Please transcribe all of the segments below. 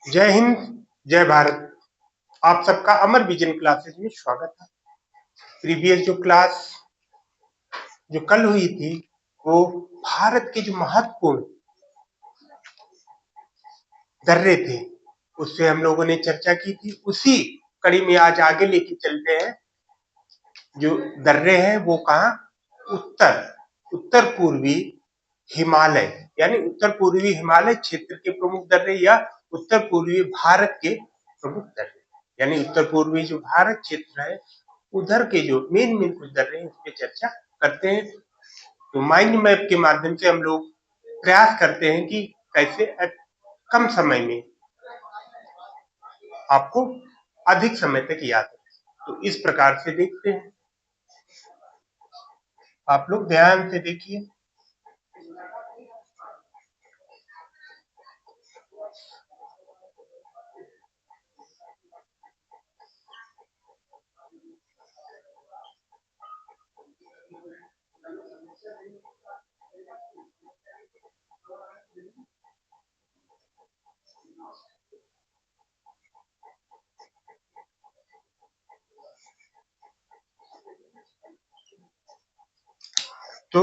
जय हिंद, जय भारत। आप सबका अमर विजन क्लासेस में स्वागत है। प्रीवियस जो क्लास जो कल हुई थी वो भारत के जो महत्वपूर्ण दर्रे थे उससे हम लोगों ने चर्चा की थी। उसी कड़ी में आज आगे लेके चलते हैं। जो दर्रे हैं वो कहाँ? उत्तर पूर्वी हिमालय यानी उत्तर पूर्वी हिमालय क्षेत्र के प्रमुख दर्रे या उत्तर पूर्वी भारत के प्रमुख दर्रे यानी उत्तर पूर्वी जो भारत क्षेत्र है उधर के जो मेन कुछ दर्रे हैं उस पर चर्चा करते हैं। तो माइंड मैप के माध्यम से हम लोग प्रयास करते हैं कि कैसे कम समय में आपको अधिक समय तक याद है। तो इस प्रकार से देखते हैं, आप लोग ध्यान से देखिए। तो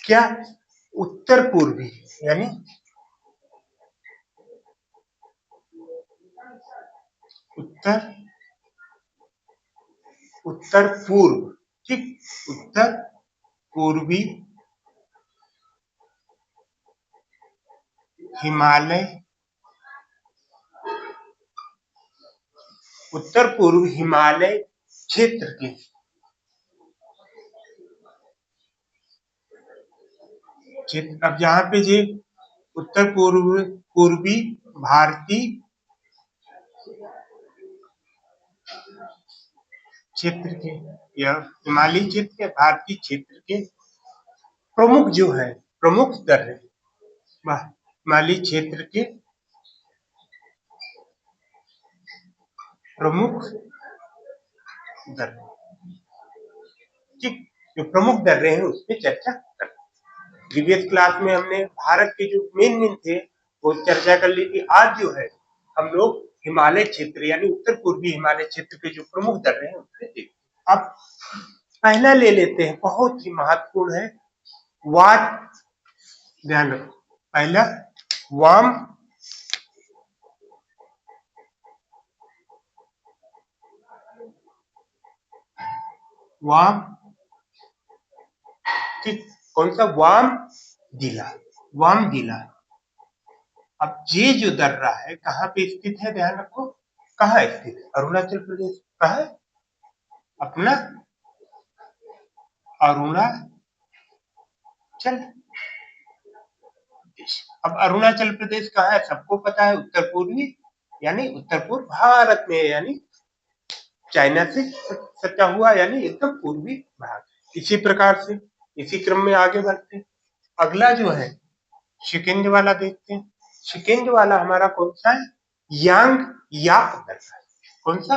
क्या उत्तर पूर्वी यानी उत्तर पूर्व, ठीक, उत्तर पूर्वी हिमालय, उत्तर पूर्व हिमालय क्षेत्र के क्षेत्र। अब यहाँ पे जी उत्तर पूर्वी भारतीय क्षेत्र के या हिमालय क्षेत्र के भारतीय क्षेत्र के प्रमुख जो है प्रमुख दर्रे हिमालय क्षेत्र के प्रमुख दर्रे, ठीक, जो प्रमुख दर्रे हैं उस पर चर्चा करते हैं। प्रीवियस क्लास में हमने भारत के जो मेन थे वो चर्चा कर ली थी। आज जो है हम लोग हिमालय क्षेत्र यानी उत्तर पूर्वी हिमालय क्षेत्र के जो प्रमुख दर्रे हैं उससे देखते हैं। अब पहला ले लेते हैं, बहुत ही महत्वपूर्ण है, वाट, ध्यान रखो। पहला वाम, ठीक, कौन सा? वाम जिला। अब ये जो दर्रा है कहाँ पे स्थित है? ध्यान रखो, कहाँ स्थित है? अरुणाचल प्रदेश। कहाँ है? अपना अरुणाचल प्रदेश। अब अरुणाचल प्रदेश कहाँ है? सबको पता है, उत्तर पूर्वी यानी उत्तर पूर्व भारत में, यानी चाइना से सटा हुआ यानी एकदम पूर्वी भाग। इसी प्रकार से इसी क्रम में आगे बढ़ते हैं। अगला जो है शिकेंज वाला देखते हैं। शिकेंज वाला हमारा कौन सा है? यांग याप दर्रा। कौन सा?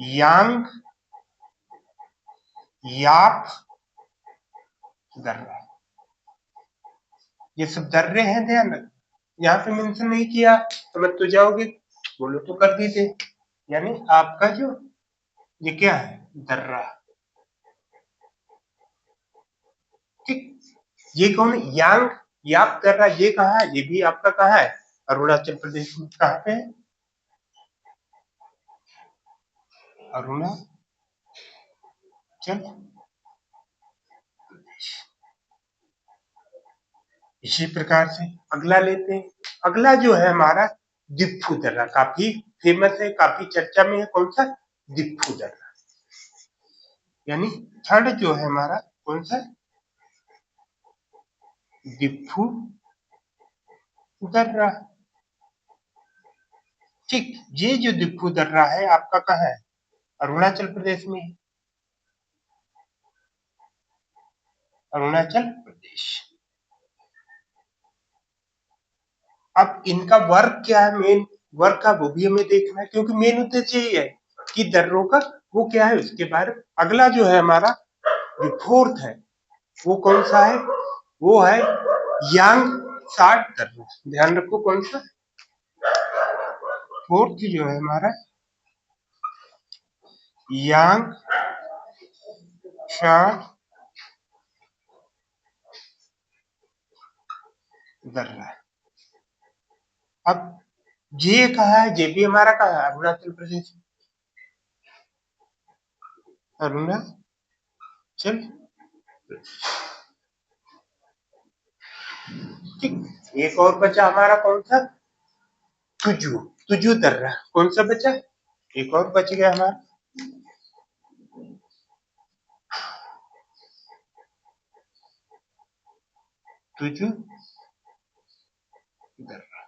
यांग याप दर्रा। ये सब दर्रे हैं, ध्यान रखना। यहाँ पे मेंशन नहीं किया समझ तो जाओगे, बोलो तो कर दीजिए। यानी आपका जो ये क्या है? दर्रा, ठीक। ये कौन? यांग याप दर्रा। ये कहाँ है? ये भी आपका कहाँ है? अरुणाचल प्रदेश में। कहाँ पे है? अरुणाचल प्रदेश। इसी प्रकार से अगला लेते हैं। अगला जो है हमारा दिफू दर्रा, काफी फेमस है, काफी चर्चा में है। कौन सा? दिफू दर्रा। यानी थर्ड जो है हमारा कौन सा? दिफू दर्रा, ठीक। ये जो दिफू दर्रा है आपका कहाँ है? अरुणाचल प्रदेश में है। अरुणाचल प्रदेश। अब इनका वर्क क्या है? मेन वर्क का वो भी हमें देखना है, क्योंकि मेन उद्देश्य यही है कि दर्रों का वो क्या है उसके बारे में। अगला जो है हमारा जो फोर्थ है वो कौन सा है? वो है यांग साट दर्रा। ध्यान रखो, कौन सा? फोर्थ जो है हमारा यांग शान दर्रा। अब जे कहा है, जे भी हमारा कहा है अरुणाचल प्रदेश, अरुणाचल। ठीक, एक और बचा हमारा कौन सा, तुजू, तुजू दर्रा। कौन सा बचा, एक और बच गया हमारा, तुजू दर्रा।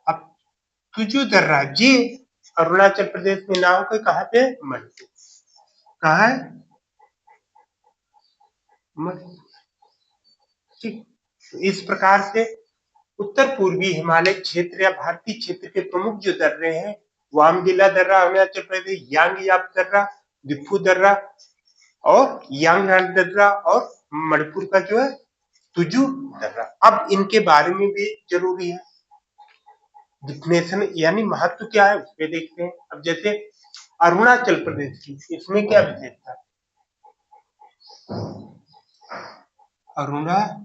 अब तुजू दर्रा जी अरुणाचल प्रदेश में ना होकर कहाँ पे, मणिपुर। कहाँ है, मणिपुर। ठीक, तो इस प्रकार से उत्तर पूर्वी हिमालय क्षेत्र या भारतीय क्षेत्र के प्रमुख जो दर्रे हैं, वामगिला दर्रा अरुणाचल प्रदेश, यांग याप दर्रा, दिफू दर्रा और यांग दर्रा, और मणिपुर का जो है तुजू दर्रा। अब इनके बारे में भी जरूरी है, डिफिनेशन यानी महत्व क्या है उस पर देखते हैं। अब जैसे अरुणाचल प्रदेश की, इसमें क्या विशेषता है, अरुणाचल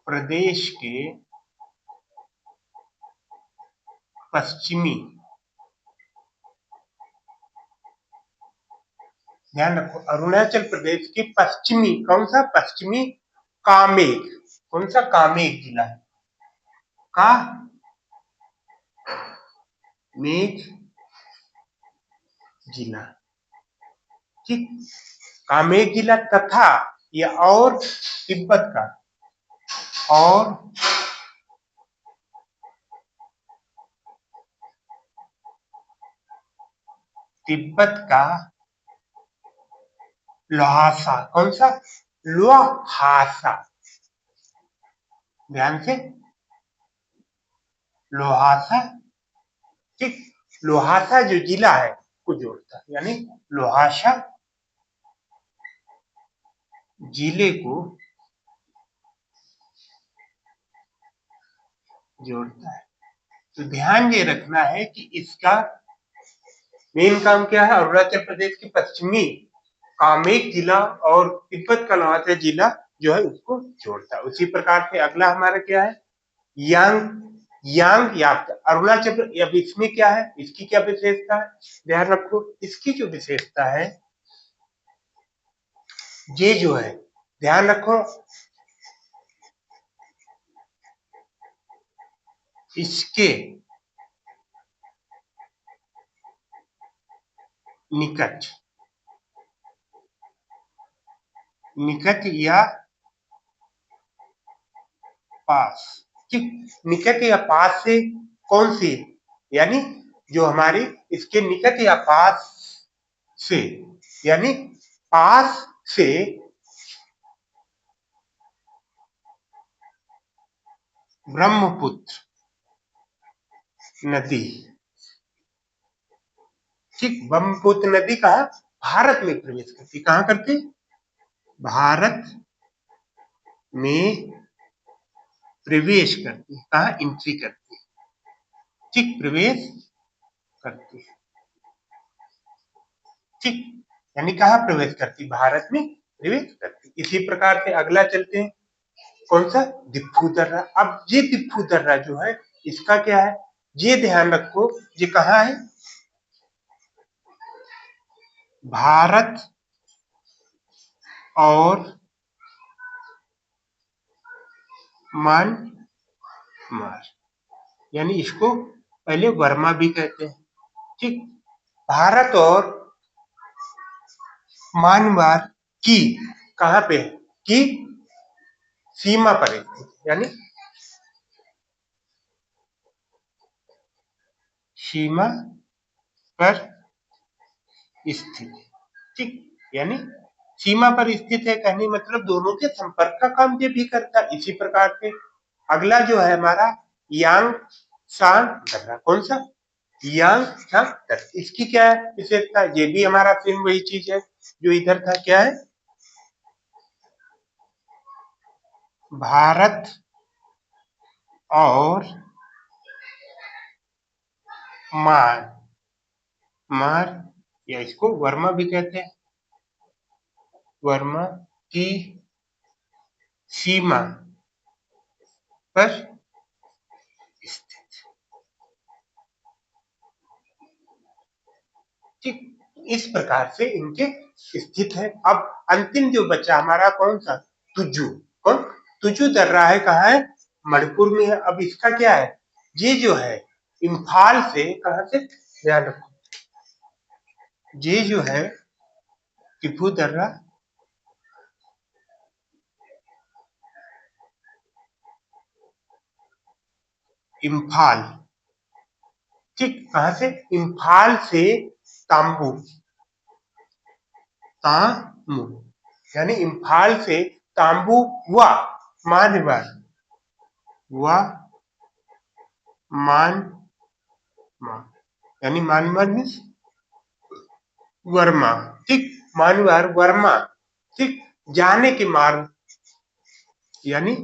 प्रदेश के पश्चिमी, ध्यान रखो, अरुणाचल प्रदेश के पश्चिमी, कौन सा पश्चिमी, कामेंग, कौन सा, कामेंग जिला है, कामेंग जिला। ठीक, कामेंग जिला तथा या और तिब्बत का, और तिब्बत का ल्हासा, कौन सा, ल्हासा, ध्यान से, ल्हासा। ठीक, ल्हासा जो जिला है को जोड़ता है, यानी ल्हासा जिले को जोड़ता है। तो ध्यान ये रखना है कि इसका मेन काम क्या है, अरुणाचल प्रदेश के पश्चिमी कामेंग जिला और तिब्बत का ल्हासा जिला जो है उसको जोड़ता है। उसी प्रकार से अगला हमारा क्या है, यांग, यांग याप, अरुणाचल। अब इसमें क्या है, इसकी क्या विशेषता है, ध्यान रखो, इसकी जो विशेषता है, ये जो है, ध्यान रखो, इसके निकट, निकट या पास, ठीक, निकट या पास से कौन सी, यानी जो हमारी इसके निकट या पास से, यानी पास से ब्रह्मपुत्र नदी। ठीक, ब्रह्मपुत्र नदी कहा, भारत में प्रवेश करती, कहां करती, भारत में प्रवेश करती है, कहा, एंट्री करती है। ठीक, प्रवेश करती है। ठीक, यानी कहा प्रवेश करती, भारत में प्रवेश करती। इसी प्रकार से अगला चलते हैं, कौन सा, दिफू दर्रा। अब ये दिफू दर्रा जो है, इसका क्या है, ये ध्यान रखो, ये कहाँ है, भारत और म्यांमार, यानी इसको पहले वर्मा भी कहते हैं। ठीक, भारत और म्यांमार की कहां पे है, की सीमा पर स्थित, यानी सीमा पर स्थित। ठीक, यानी सीमा पर स्थित है, कहने मतलब दोनों के संपर्क का काम ये भी करता है। इसी प्रकार से अगला जो है हमारा यांग सांग दर्रा, कौन सा, यांग सांग दर्रा। इसकी क्या है विशेषता, ये भी हमारा सेम वही चीज है जो इधर था, क्या है, भारत और मार मार या इसको वर्मा भी कहते हैं, वर्मा की सीमा पर स्थित। ठीक, इस प्रकार से इनके स्थित है। अब अंतिम जो बचा हमारा कौन सा, तुजू। कौन, तुजू दर्रा है, कहाँ है, मणिपुर में है। अब इसका क्या है, ये जो है इम्फाल से, कहां से, ध्यान रखो, ये जो है किपू दर्रा इम्फाल, ठीक, कहां से, इम्फाल से तांबू, तामू, यानी इम्फाल से तांबू हुआ मानवर, हुआ मान, यानी मानवर मीन्स वर्मा, ठीक, मानवर वर्मा, ठीक, जाने के मार्ग, यानी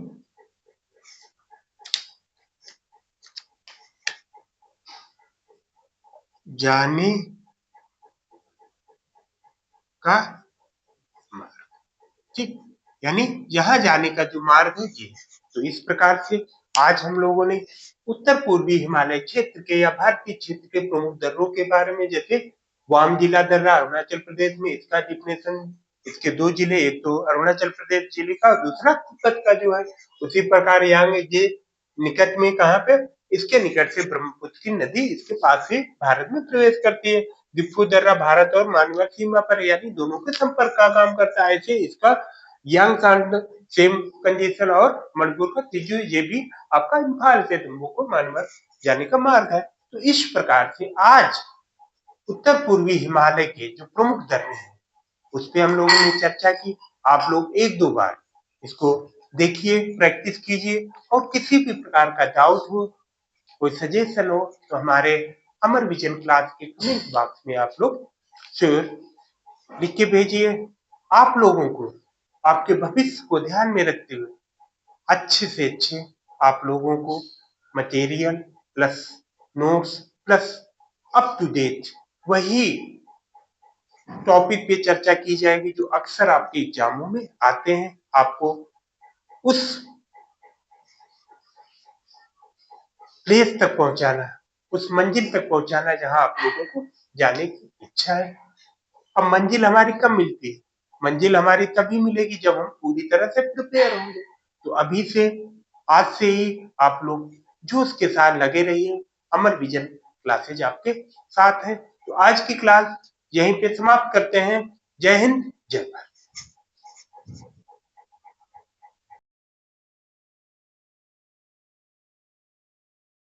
जाने का मार्ग, ठीक, यानी यहाँ जाने का जो मार्ग है ये। तो इस प्रकार से आज हम लोगों ने उत्तर पूर्वी हिमालय क्षेत्र के या भारतीय क्षेत्र के प्रमुख दर्रों के बारे में, जैसे वामजिला दर्रा अरुणाचल प्रदेश में, इसका डिफिनेशन, इसके दो जिले, एक तो अरुणाचल प्रदेश जिले का, दूसरा तिब्बत का जो है। उसी प्रकार यांग ये निकट में, कहाँ पे, इसके निकट से ब्रह्मपुत्र की नदी इसके पास से भारत में प्रवेश करती है। दिफू दर्रा भारत और म्यांमार सीमा पर, यानी दोनों के संपर्क का काम करता है। ऐसे इसका यांग सेम कंजेशन और मणिपुर का तिजू, ये भी आपका इम्फाल से तुमको म्यांमार जाने का मार्ग है। तो इस प्रकार से आज उत्तर पूर्वी हिमालय के जो प्रमुख दर्रे हैं उस पर हम लोगों ने चर्चा की। आप लोग एक दो बार इसको देखिए, प्रैक्टिस कीजिए, और किसी भी प्रकार का डाउट हो, कोई सजेशन हो, तो हमारे अमर विजन क्लास के कमेंट बॉक्स में आप लोग शेयर लिख के भेजिए। आप लोगों को आपके भविष्य को ध्यान में रखते हुए अच्छे से अच्छे आप लोगों को material plus notes plus up to date वही टॉपिक पे चर्चा की जाएगी जो अक्सर आपके एग्जामों में आते हैं। आपको उस प्लेस तक पहुंचाना, उस मंजिल तक पहुंचाना जहां आप लोगों को जाने की इच्छा है। अब मंजिल हमारी कब मिलती है, मंजिल हमारी तभी मिलेगी जब हम पूरी तरह से प्रिपेयर होंगे। तो अभी से, आज से ही आप लोग जोश के साथ लगे रहिए। अमर विजन क्लासेज आपके साथ है। तो आज की क्लास यहीं पे समाप्त करते हैं। जय हिंद, जय भारत।